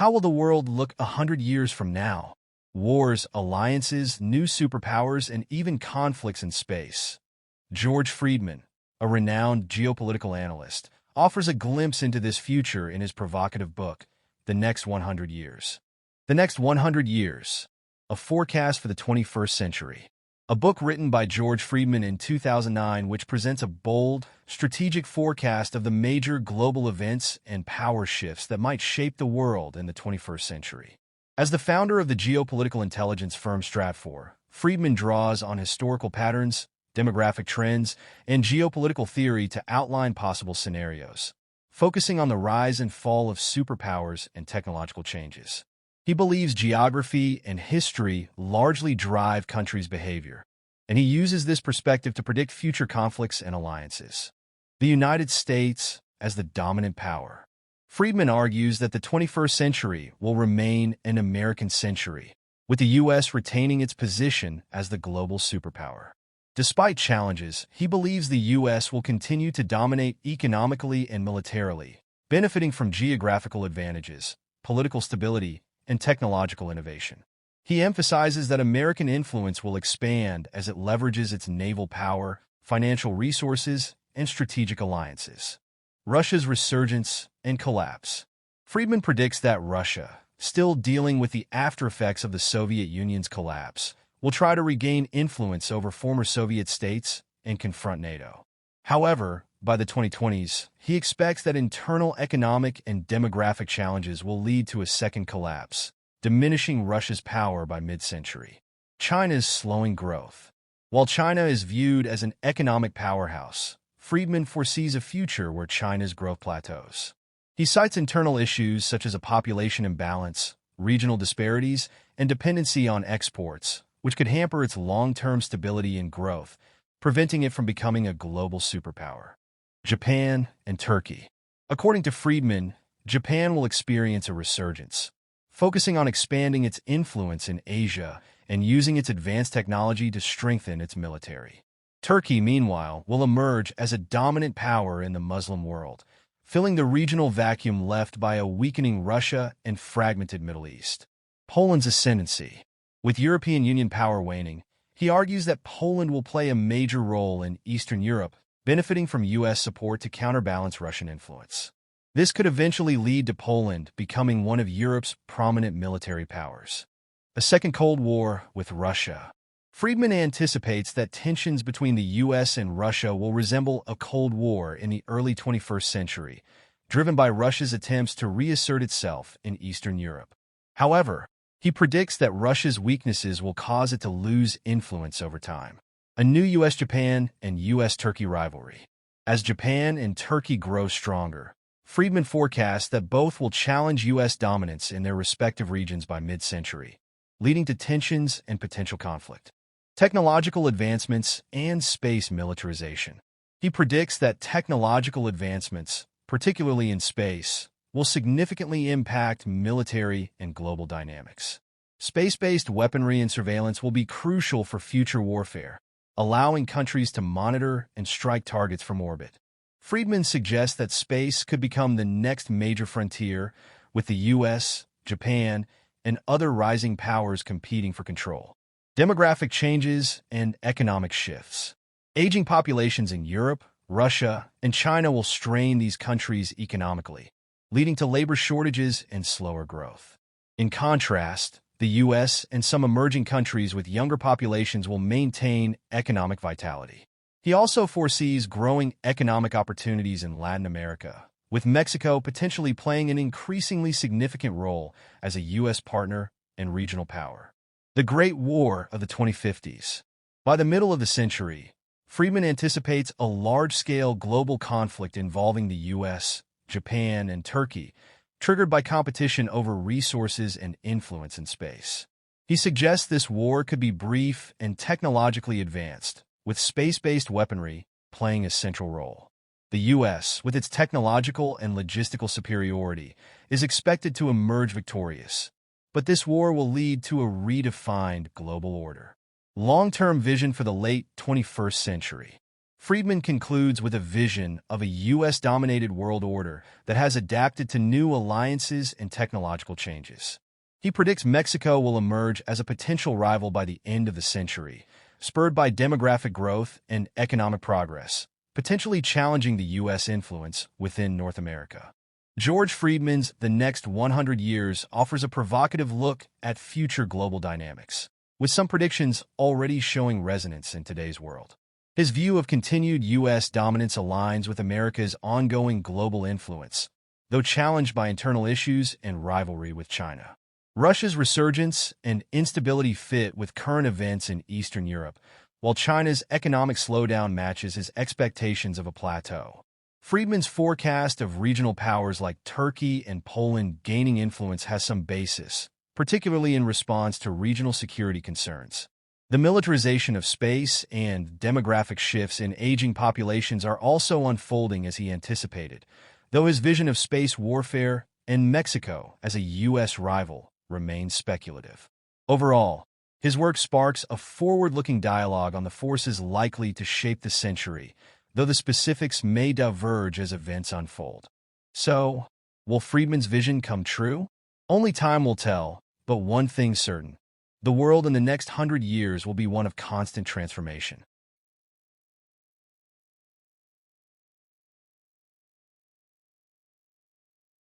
How will the world look 100 years from now? Wars, alliances, new superpowers, and even conflicts in space. George Friedman, a renowned geopolitical analyst, offers a glimpse into this future in his provocative book, The Next 100 Years. The Next 100 Years, a forecast for the 21st century. A book written by George Friedman in 2009 which presents a bold, strategic forecast of the major global events and power shifts that might shape the world in the 21st century. As the founder of the geopolitical intelligence firm Stratfor, Friedman draws on historical patterns, demographic trends, and geopolitical theory to outline possible scenarios, focusing on the rise and fall of superpowers and technological changes. He believes geography and history largely drive countries' behavior, and he uses this perspective to predict future conflicts and alliances. The United States as the dominant power. Friedman argues that the 21st century will remain an American century, with the U.S. retaining its position as the global superpower. Despite challenges, he believes the U.S. will continue to dominate economically and militarily, benefiting from geographical advantages, political stability, and technological innovation. He emphasizes that American influence will expand as it leverages its naval power, financial resources, and strategic alliances. Russia's resurgence and collapse. Friedman predicts that Russia, still dealing with the aftereffects of the Soviet Union's collapse, will try to regain influence over former Soviet states and confront NATO. However, by the 2020s, he expects that internal economic and demographic challenges will lead to a second collapse, diminishing Russia's power by mid-century. China's slowing growth. While China is viewed as an economic powerhouse, Friedman foresees a future where China's growth plateaus. He cites internal issues such as a population imbalance, regional disparities, and dependency on exports, which could hamper its long-term stability and growth, preventing it from becoming a global superpower. Japan and Turkey. According to Friedman, Japan will experience a resurgence, focusing on expanding its influence in Asia and using its advanced technology to strengthen its military. Turkey, meanwhile, will emerge as a dominant power in the Muslim world, filling the regional vacuum left by a weakening Russia and fragmented Middle East. Poland's ascendancy. With European Union power waning, he argues that Poland will play a major role in Eastern Europe, benefiting from U.S. support to counterbalance Russian influence. This could eventually lead to Poland becoming one of Europe's prominent military powers. A second Cold War with Russia. Friedman anticipates that tensions between the U.S. and Russia will resemble a Cold War in the early 21st century, driven by Russia's attempts to reassert itself in Eastern Europe. However, he predicts that Russia's weaknesses will cause it to lose influence over time. A new U.S.-Japan and U.S.-Turkey rivalry. As Japan and Turkey grow stronger, Friedman forecasts that both will challenge U.S. dominance in their respective regions by mid-century, leading to tensions and potential conflict. Technological advancements and space militarization. He predicts that technological advancements, particularly in space, will significantly impact military and global dynamics. Space-based weaponry and surveillance will be crucial for future warfare, allowing countries to monitor and strike targets from orbit. Friedman suggests that space could become the next major frontier, with the U.S., Japan, and other rising powers competing for control. Demographic changes and economic shifts. Aging populations in Europe, Russia, and China will strain these countries economically, leading to labor shortages and slower growth. In contrast, the U.S. and some emerging countries with younger populations will maintain economic vitality. He also foresees growing economic opportunities in Latin America, with Mexico potentially playing an increasingly significant role as a U.S. partner and regional power. The Great War of the 2050s. By the middle of the century, Friedman anticipates a large-scale global conflict involving the U.S., Japan, and Turkey, triggered by competition over resources and influence in space. He suggests this war could be brief and technologically advanced, with space-based weaponry playing a central role. The U.S., with its technological and logistical superiority, is expected to emerge victorious, but this war will lead to a redefined global order. Long-term vision for the late 21st century. Friedman concludes with a vision of a U.S.-dominated world order that has adapted to new alliances and technological changes. He predicts Mexico will emerge as a potential rival by the end of the century, spurred by demographic growth and economic progress, potentially challenging the U.S. influence within North America. George Friedman's The Next 100 Years offers a provocative look at future global dynamics, with some predictions already showing resonance in today's world. His view of continued U.S. dominance aligns with America's ongoing global influence, though challenged by internal issues and rivalry with China. Russia's resurgence and instability fit with current events in Eastern Europe, while China's economic slowdown matches his expectations of a plateau. Friedman's forecast of regional powers like Turkey and Poland gaining influence has some basis, particularly in response to regional security concerns. The militarization of space and demographic shifts in aging populations are also unfolding as he anticipated, though his vision of space warfare and Mexico as a U.S. rival remains speculative. Overall, his work sparks a forward-looking dialogue on the forces likely to shape the century, though the specifics may diverge as events unfold. So, will Friedman's vision come true? Only time will tell, but one thing's certain. The world in the next 100 years will be one of constant transformation.